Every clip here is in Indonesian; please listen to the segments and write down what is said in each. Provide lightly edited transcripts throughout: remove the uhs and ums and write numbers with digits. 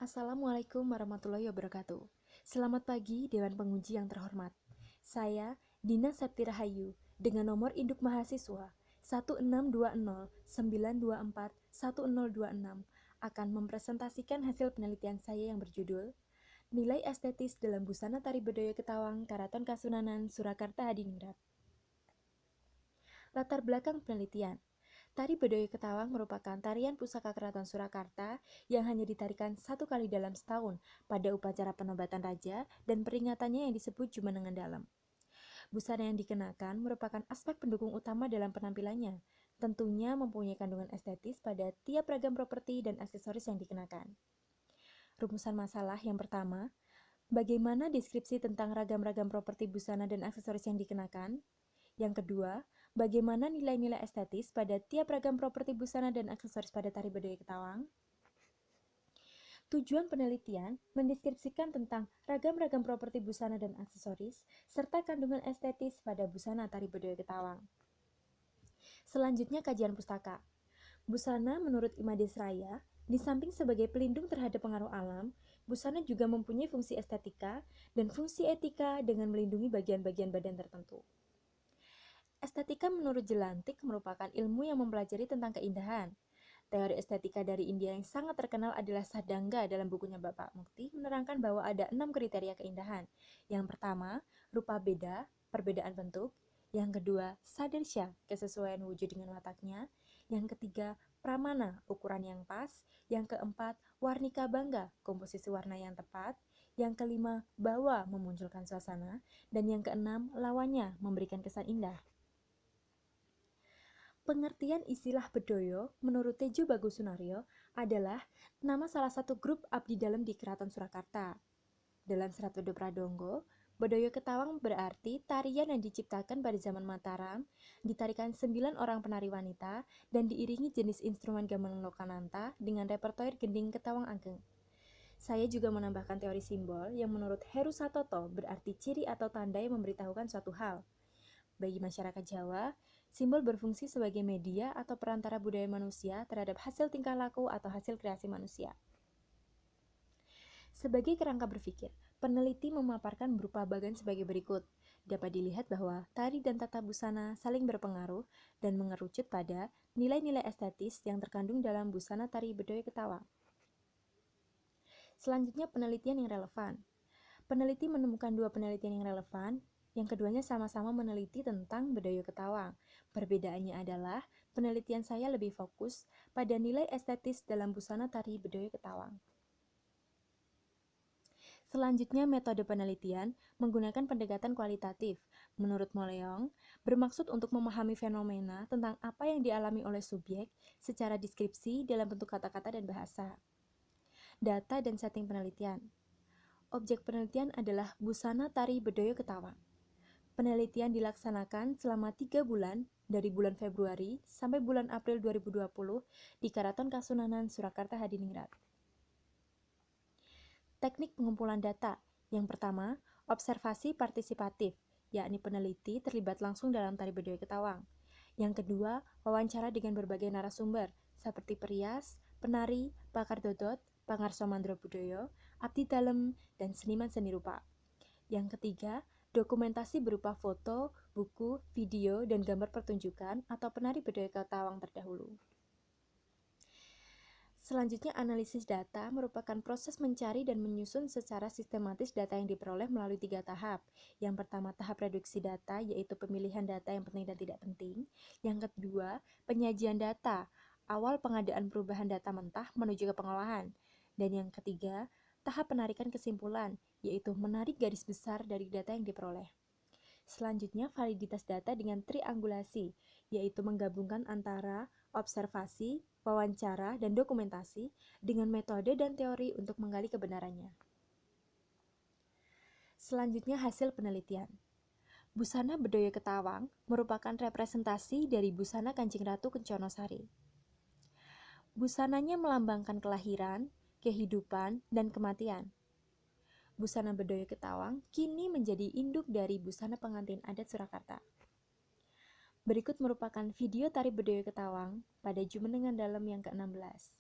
Assalamualaikum warahmatullahi wabarakatuh. Selamat pagi Dewan Penguji yang terhormat. Saya Dina Septi Rahayu dengan nomor induk mahasiswa 16209241026 akan mempresentasikan hasil penelitian saya yang berjudul Nilai Estetis dalam Busana Tari Bedaya Ketawang Karaton Kasunanan Surakarta Hadiningrat. Latar belakang penelitian. Tari Bedaya Ketawang merupakan tarian pusaka Keraton Surakarta yang hanya ditarikan satu kali dalam setahun pada upacara penobatan raja dan peringatannya yang disebut Jumenengan Dalam. Busana yang dikenakan merupakan aspek pendukung utama dalam penampilannya, tentunya mempunyai kandungan estetis pada tiap ragam properti dan aksesoris yang dikenakan. Rumusan masalah yang pertama, bagaimana deskripsi tentang ragam-ragam properti busana dan aksesoris yang dikenakan? Yang kedua, bagaimana nilai-nilai estetis pada tiap ragam properti busana dan aksesoris pada tari Bedaya Ketawang? Tujuan penelitian mendeskripsikan tentang ragam-ragam properti busana dan aksesoris, serta kandungan estetis pada busana tari Bedaya Ketawang. Selanjutnya kajian pustaka. Busana menurut Imades Raya, di samping sebagai pelindung terhadap pengaruh alam, busana juga mempunyai fungsi estetika dan fungsi etika dengan melindungi bagian-bagian badan tertentu. Estetika menurut Jelantik merupakan ilmu yang mempelajari tentang keindahan. Teori estetika dari India yang sangat terkenal adalah Sadanga dalam bukunya Bapak Mukti menerangkan bahwa ada 6 kriteria keindahan. Yang pertama, rupa beda, perbedaan bentuk. Yang kedua, sadarsya, kesesuaian wujud dengan wataknya. Yang ketiga, pramana, ukuran yang pas. Yang keempat, warnika bangga, komposisi warna yang tepat. Yang kelima, bawa, memunculkan suasana. Dan yang keenam, lawannya, memberikan kesan indah. Pengertian istilah bedoyo menurut Tejo Bagusunaryo adalah nama salah satu grup abdi dalam di Keraton Surakarta. Dalam Serat Wedo Pradonggo, Bedoyo Ketawang berarti tarian yang diciptakan pada zaman Mataram, ditarikan 9 orang penari wanita dan diiringi jenis instrumen gamelan lokananta dengan repertoir gending Ketawang Ageng. Saya juga menambahkan teori simbol yang menurut Heru Satoto berarti ciri atau tanda yang memberitahukan suatu hal. Bagi masyarakat Jawa, simbol berfungsi sebagai media atau perantara budaya manusia terhadap hasil tingkah laku atau hasil kreasi manusia. Sebagai kerangka berpikir, peneliti memaparkan berupa bagan sebagai berikut. Dapat dilihat bahwa tari dan tata busana saling berpengaruh dan mengerucut pada nilai-nilai estetis yang terkandung dalam busana tari Bedaya Ketawang. Selanjutnya penelitian yang relevan. Peneliti menemukan 2 penelitian yang relevan. Yang keduanya sama-sama meneliti tentang Bedaya Ketawang. Perbedaannya adalah penelitian saya lebih fokus pada nilai estetis dalam busana tari Bedaya Ketawang. Selanjutnya metode penelitian menggunakan pendekatan kualitatif. Menurut Moleong, bermaksud untuk memahami fenomena tentang apa yang dialami oleh subjek secara deskripsi dalam bentuk kata-kata dan bahasa. Data dan setting penelitian. Objek penelitian adalah busana tari Bedaya Ketawang. Penelitian dilaksanakan selama 3 bulan dari bulan Februari sampai bulan April 2020 di Karaton Kasunanan Surakarta Hadiningrat. Teknik pengumpulan data. Yang pertama, observasi partisipatif, yakni peneliti terlibat langsung dalam tari Bedaya Ketawang. Yang kedua, wawancara dengan berbagai narasumber, seperti perias, penari, pakar dodot, pangarso mandra budaya, abdi dalem, dan seniman seni rupa. Yang ketiga, dokumentasi berupa foto, buku, video, dan gambar pertunjukan atau penari Bedaya Ketawang terdahulu. Selanjutnya, analisis data merupakan proses mencari dan menyusun secara sistematis data yang diperoleh melalui 3 tahap. Yang pertama, tahap reduksi data, yaitu pemilihan data yang penting dan tidak penting. Yang kedua, penyajian data, awal pengadaan perubahan data mentah menuju ke pengolahan. Dan yang ketiga, tahap penarikan kesimpulan, yaitu menarik garis besar dari data yang diperoleh. Selanjutnya, validitas data dengan triangulasi, yaitu menggabungkan antara observasi, wawancara, dan dokumentasi dengan metode dan teori untuk menggali kebenarannya. Selanjutnya, hasil penelitian. Busana Bedaya Ketawang merupakan representasi dari busana Kanjeng Ratu Kencono Sari. Busananya melambangkan kelahiran, kehidupan, dan kematian. Busana Bedaya Ketawang kini menjadi induk dari busana pengantin adat Surakarta. Berikut merupakan video tari Bedaya Ketawang pada Jumenengan Dalam yang ke-16.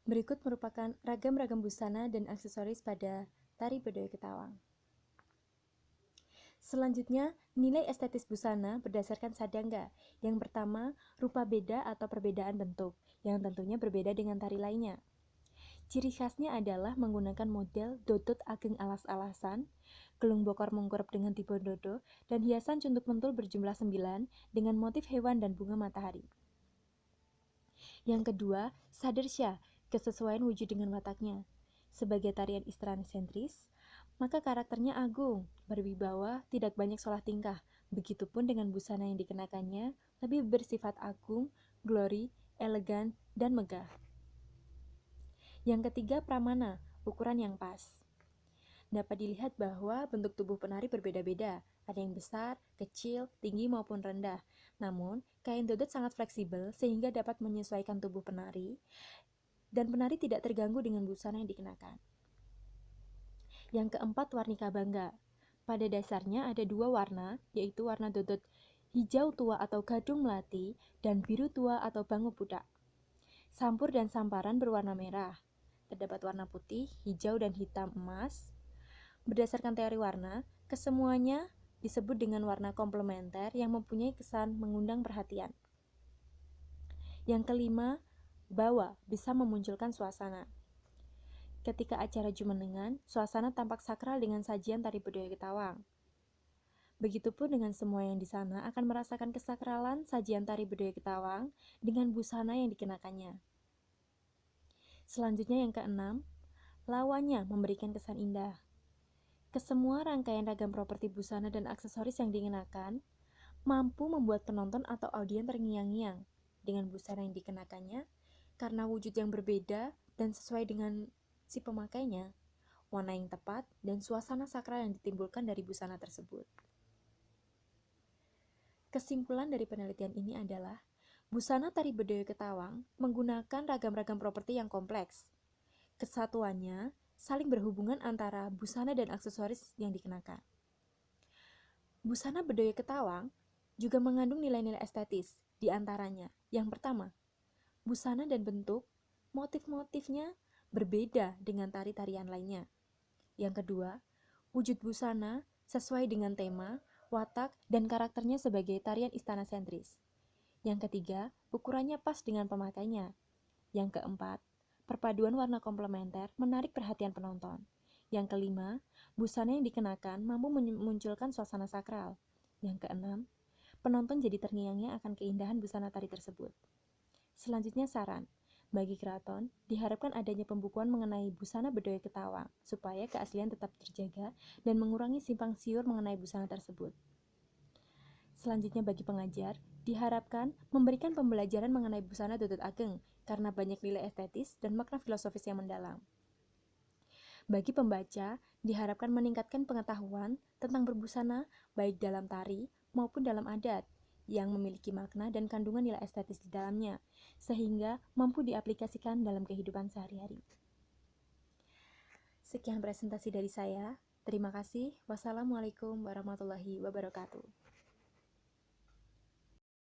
Berikut merupakan ragam-ragam busana dan aksesoris pada tari Bedoya Ketawang. Selanjutnya, nilai estetis busana berdasarkan sadangga. Yang pertama, rupa beda atau perbedaan bentuk, yang tentunya berbeda dengan tari lainnya. Ciri khasnya adalah menggunakan model dodot ageng alas-alasan, gelung bokor mengkurep dengan tipe dodo, dan hiasan cuntuk mentul berjumlah 9 dengan motif hewan dan bunga matahari. Yang kedua, sadersya, kesesuaian wujud dengan wataknya. Sebagai tarian istana sentris, maka karakternya agung, berwibawa, tidak banyak solah tingkah. Begitupun dengan busana yang dikenakannya, lebih bersifat agung, glori, elegan, dan megah. Yang ketiga, pramana, ukuran yang pas. Dapat dilihat bahwa bentuk tubuh penari berbeda-beda, ada yang besar, kecil, tinggi maupun rendah. Namun, kain dodot sangat fleksibel sehingga dapat menyesuaikan tubuh penari, dan penari tidak terganggu dengan busana yang dikenakan. Yang keempat, warnika bangga. Pada dasarnya ada dua warna, yaitu warna dodot hijau tua atau gadung melati dan biru tua atau bangu pudak. Sampur dan samparan berwarna merah. Terdapat warna putih, hijau, dan hitam emas. Berdasarkan teori warna, kesemuanya disebut dengan warna komplementer yang mempunyai kesan mengundang perhatian. Yang kelima, bawa bisa memunculkan suasana. Ketika acara jumenengan, suasana tampak sakral dengan sajian tari Bedoya Ketawang. Begitupun dengan semua yang di sana akan merasakan kesakralan sajian tari Bedoya Ketawang dengan busana yang dikenakannya. Selanjutnya yang keenam, lawannya memberikan kesan indah. Kesemua rangkaian ragam properti busana dan aksesoris yang dikenakan mampu membuat penonton atau audiens terngiang-ngiang dengan busana yang dikenakannya karena wujud yang berbeda dan sesuai dengan si pemakainya, warna yang tepat, dan suasana sakral yang ditimbulkan dari busana tersebut. Kesimpulan dari penelitian ini adalah busana tari Bedoya Ketawang menggunakan ragam-ragam properti yang kompleks. Kesatuannya saling berhubungan antara busana dan aksesoris yang dikenakan. Busana Bedoya Ketawang juga mengandung nilai-nilai estetis, di antaranya yang pertama, busana dan bentuk, motif-motifnya berbeda dengan tari-tarian lainnya. Yang kedua, wujud busana sesuai dengan tema, watak, dan karakternya sebagai tarian istana sentris. Yang ketiga, ukurannya pas dengan pemakainya. Yang keempat, perpaduan warna komplementer menarik perhatian penonton. Yang kelima, busana yang dikenakan mampu memunculkan suasana sakral. Yang keenam, penonton jadi terngiang-ngiang akan keindahan busana tari tersebut. Selanjutnya saran. Bagi keraton, diharapkan adanya pembukuan mengenai busana Bedoya Ketawang, supaya keaslian tetap terjaga dan mengurangi simpang siur mengenai busana tersebut. Selanjutnya bagi pengajar, diharapkan memberikan pembelajaran mengenai busana dodot ageng, karena banyak nilai estetis dan makna filosofis yang mendalam. Bagi pembaca, diharapkan meningkatkan pengetahuan tentang berbusana baik dalam tari maupun dalam adat, yang memiliki makna dan kandungan nilai estetis di dalamnya, sehingga mampu diaplikasikan dalam kehidupan sehari-hari. Sekian presentasi dari saya. Terima kasih. Wassalamualaikum warahmatullahi wabarakatuh.